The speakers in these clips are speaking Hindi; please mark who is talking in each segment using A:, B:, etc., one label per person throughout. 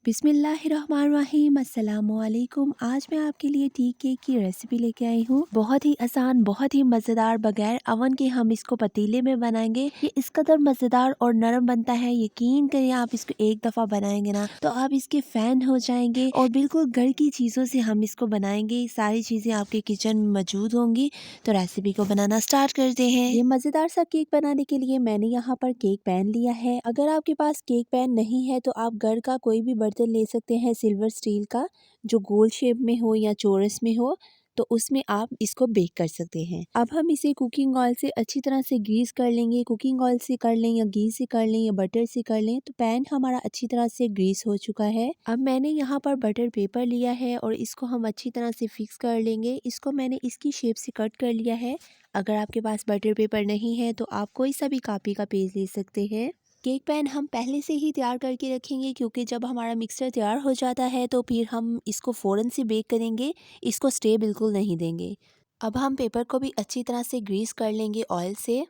A: बिस्मिल्लाहिर्रहमानिर्रहीम अस्सलामुअलैकुम। आज मैं आपके लिए टी केक की रेसिपी लेके आई हूँ। बहुत ही आसान, बहुत ही मज़ेदार, बगैर अवन के हम इसको पतीले में बनाएंगे। ये इस कदर मज़ेदार और नरम बनता है, यकीन करिए आप इसको एक दफ़ा बनाएंगे ना तो आप इसके फ़ैन हो जाएंगे। और बिल्कुल घर की चीज़ों से हम इसको बनाएंगे, सारी चीज़ें आपके किचन में मौजूद होंगी। तो रेसिपी को बनाना स्टार्ट करते हैं। ये मज़ेदार सा केक बनाने के लिए मैंने यहाँ पर केक पैन लिया है। अगर आपके पास केक पैन नहीं है तो आप घर का कोई भी बर्तन ले सकते हैं, सिल्वर स्टील का, जो गोल शेप में हो या चौरस में हो, तो उसमें आप इसको बेक कर सकते हैं। अब हम इसे कुकिंग ऑयल से अच्छी तरह से ग्रीस कर लेंगे। कुकिंग ऑयल से कर लें या घी से कर लें या बटर से कर लें। तो पैन हमारा अच्छी तरह से ग्रीस हो चुका है। अब मैंने यहाँ पर बटर पेपर लिया है और इसको हम अच्छी तरह से फिक्स कर लेंगे। इसको मैंने इसकी शेप से कट कर लिया है। अगर आपके पास बटर पेपर नहीं है तो आप कोई सा भी कॉपी का पेज ले सकते हैं। केक पैन हम पहले से ही तैयार करके रखेंगे, क्योंकि जब हमारा मिक्सचर तैयार हो जाता है तो फिर हम इसको फ़ौरन से बेक करेंगे, इसको स्टे बिल्कुल नहीं देंगे। अब हम पेपर को भी अच्छी तरह से ग्रीस कर लेंगे ऑयल से।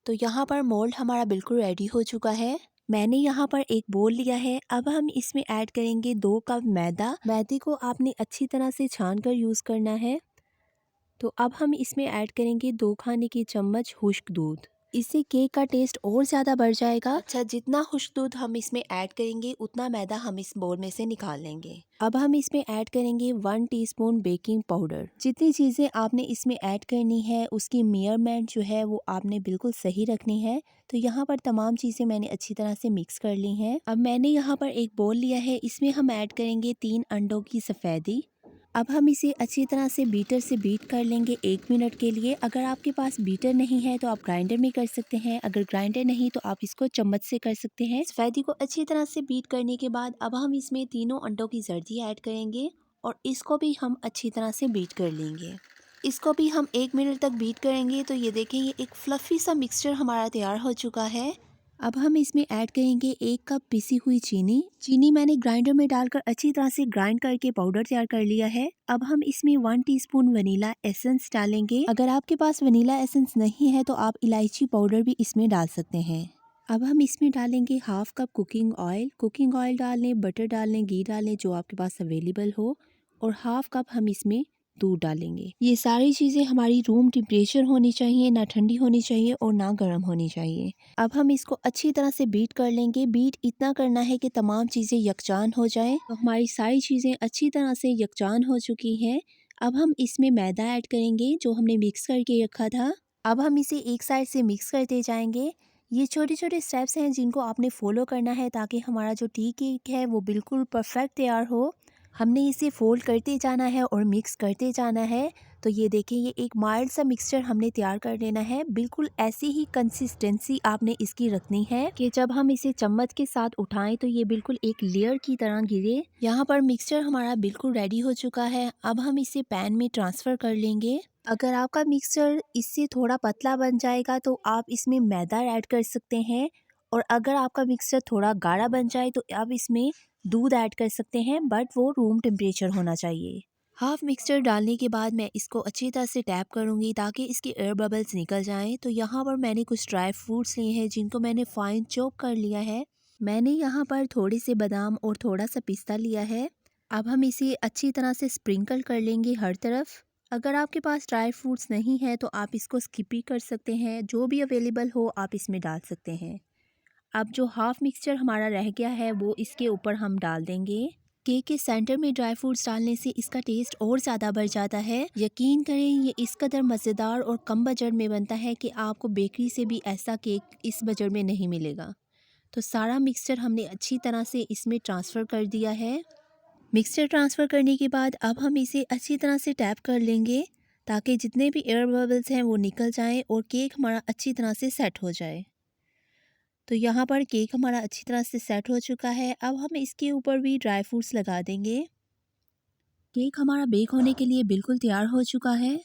A: तो यहाँ पर मोल्ड हमारा बिल्कुल रेडी हो चुका है। मैंने यहाँ पर एक बोल लिया है। अब हम इसमें ऐड करेंगे 2 कप मैदा। मैदे को आपने अच्छी तरह से छान कर यूज़ करना है। तो अब हम इसमें ऐड करेंगे 2 खाने की चम्मच खुश्क दूध। इससे केक का टेस्ट और ज़्यादा बढ़ जाएगा। अच्छा, जितना खुश्क दूध हम इसमें ऐड करेंगे उतना मैदा हम इस बोल में से निकाल लेंगे। अब हम इसमें ऐड करेंगे 1 टीस्पून बेकिंग पाउडर। जितनी चीज़ें आपने इसमें ऐड करनी है उसकी मेजरमेंट जो है वो आपने बिल्कुल सही रखनी है। तो यहाँ पर तमाम चीज़ें मैंने अच्छी तरह से मिक्स कर ली हैं। अब मैंने यहाँ पर एक बोल लिया है, इसमें हम ऐड करेंगे 3 अंडों की सफ़ेदी। अब हम इसे अच्छी तरह से बीटर से बीट कर लेंगे 1 मिनट के लिए। अगर आपके पास बीटर नहीं है तो आप ग्राइंडर में कर सकते हैं। अगर ग्राइंडर नहीं तो आप इसको चम्मच से कर सकते हैं। सफेदी को अच्छी तरह से बीट करने के बाद अब हम इसमें तीनों अंडों की जर्दी ऐड करेंगे और इसको भी हम अच्छी तरह से बीट कर लेंगे। इसको भी हम 1 मिनट तक बीट करेंगे। तो ये देखें, ये एक फ्लफ़ी सा मिक्सचर हमारा तैयार हो चुका है। अब हम इसमें ऐड करेंगे 1 कप पिसी हुई चीनी। चीनी मैंने ग्राइंडर में डालकर अच्छी तरह से ग्राइंड करके पाउडर तैयार कर लिया है। अब हम इसमें 1 टीस्पून वनीला एसेंस डालेंगे। अगर आपके पास वनीला एसेंस नहीं है तो आप इलायची पाउडर भी इसमें डाल सकते हैं। अब हम इसमें डालेंगे half cup cooking oil. Cooking oil डाल लें, बटर डाल लें, घी डाल लें, जो आपके पास अवेलेबल हो। और हाफ कप हम इसमें दूध डालेंगे। ये सारी चीज़ें हमारी रूम टेम्परेचर होनी चाहिए, ना ठंडी होनी चाहिए और ना गर्म होनी चाहिए। अब हम इसको अच्छी तरह से बीट कर लेंगे। बीट इतना करना है कि तमाम चीज़ें यकजान हो जाएं। तो हमारी सारी चीज़ें अच्छी तरह से यकजान हो चुकी हैं। अब हम इसमें मैदा ऐड करेंगे जो हमने मिक्स करके रखा था। अब हम इसे एक साइड से मिक्स करते जाएंगे। ये छोटे छोटे स्टेप्स हैं जिनको आपने फॉलो करना है ताकि हमारा जो टी केक है वो बिल्कुल परफेक्ट तैयार हो। हमने इसे फोल्ड करते जाना है और मिक्स करते जाना है। तो ये देखिए, ये एक माइल्ड सा मिक्सचर हमने तैयार कर लेना है। बिल्कुल ऐसी ही कंसिस्टेंसी आपने इसकी रखनी है कि जब हम इसे चम्मच के साथ उठाएं तो ये बिल्कुल एक लेयर की तरह गिरे। यहाँ पर मिक्सचर हमारा बिल्कुल रेडी हो चुका है। अब हम इसे पैन में ट्रांसफ़र कर लेंगे। अगर आपका मिक्सचर इससे थोड़ा पतला बन जाएगा तो आप इसमें मैदा ऐड कर सकते हैं। और अगर आपका मिक्सचर थोड़ा गाढ़ा बन जाए तो आप इसमें दूध ऐड कर सकते हैं, बट वो रूम टेम्परेचर होना चाहिए। हाफ मिक्सचर डालने के बाद मैं इसको अच्छी तरह से टैप करूंगी ताकि इसके एयर बबल्स निकल जाएं। तो यहाँ पर मैंने कुछ ड्राई फ्रूट्स लिए हैं जिनको मैंने फाइन चॉप कर लिया है। मैंने यहाँ पर थोड़े से बादाम और थोड़ा सा पिस्ता लिया है। अब हम इसे अच्छी तरह से स्प्रिंकल कर लेंगे हर तरफ। अगर आपके पास ड्राई फ्रूट्स नहीं है तो आप इसको स्किप भी कर सकते हैं, जो भी अवेलेबल हो आप इसमें डाल सकते हैं। अब जो हाफ मिक्सचर हमारा रह गया है वो इसके ऊपर हम डाल देंगे। केक के सेंटर में ड्राई फ्रूट्स डालने से इसका टेस्ट और ज़्यादा बढ़ जाता है। यकीन करें, ये इस कदर मज़ेदार और कम बजट में बनता है कि आपको बेकरी से भी ऐसा केक इस बजट में नहीं मिलेगा। तो सारा मिक्सचर हमने अच्छी तरह से इसमें ट्रांसफ़र कर दिया है। मिक्सचर ट्रांसफ़र करने के बाद अब हम इसे अच्छी तरह से टैप कर लेंगे ताकि जितने भी एयर बबल्स हैं वो निकल जाएं और केक हमारा अच्छी तरह से सेट हो जाए। तो यहाँ पर केक हमारा अच्छी तरह से सेट हो चुका है। अब हम इसके ऊपर भी ड्राई फ्रूट्स लगा देंगे। केक हमारा बेक होने के लिए बिल्कुल तैयार हो चुका है।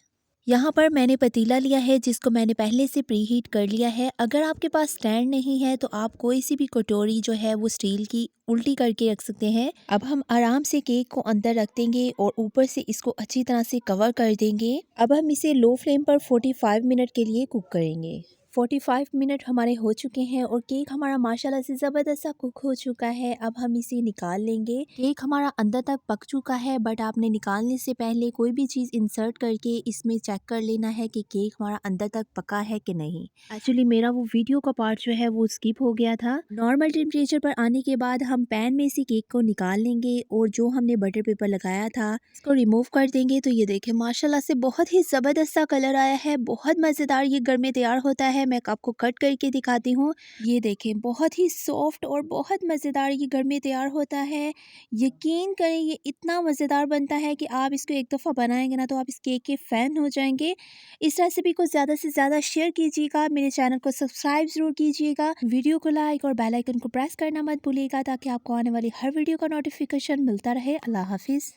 A: यहाँ पर मैंने पतीला लिया है जिसको मैंने पहले से प्री हीट कर लिया है। अगर आपके पास स्टैंड नहीं है तो आप कोई सी भी कटोरी जो है वो स्टील की उल्टी करके रख सकते हैं। अब हम आराम से केक को अंदर रख देंगे और ऊपर से इसको अच्छी तरह से कवर कर देंगे। अब हम इसे लो फ्लेम पर 45 मिनट के लिए कुक करेंगे। 45 मिनट हमारे हो चुके हैं और केक हमारा माशाल्लाह से ज़बरदस्त सा कुक हो चुका है। अब हम इसे निकाल लेंगे। केक हमारा अंदर तक पक चुका है, बट आपने निकालने से पहले कोई भी चीज़ इंसर्ट करके इसमें चेक कर लेना है कि केक हमारा अंदर तक पका है कि नहीं। एक्चुअली मेरा वो वीडियो का पार्ट जो है वो स्किप हो गया था। नॉर्मल टेम्परेचर पर आने के बाद हम पैन में से केक को निकाल लेंगे और जो हमने बटर पेपर लगाया था इसको रिमूव कर देंगे। तो ये देखें माशाल्लाह से बहुत ही ज़बरदस्त सा कलर आया है, बहुत मज़ेदार ये घर में तैयार होता है। मैं आपको कट करके दिखाती हूँ। ये देखें बहुत ही सॉफ्ट और बहुत मज़ेदार ये घर में तैयार होता है। यकीन करें ये इतना मज़ेदार बनता है कि आप इसको एक दफ़ा बनाएंगे ना तो आप इस केक के फ़ैन हो जाएंगे। इस रेसिपी को ज़्यादा से ज़्यादा शेयर कीजिएगा, मेरे चैनल को सब्सक्राइब ज़रूर कीजिएगा, वीडियो को लाइक और बेल आइकन को प्रेस करना मत भूलिएगा ताकि आपको आने वाली हर वीडियो का नोटिफिकेशन मिलता रहे। अल्लाह हाफिज़।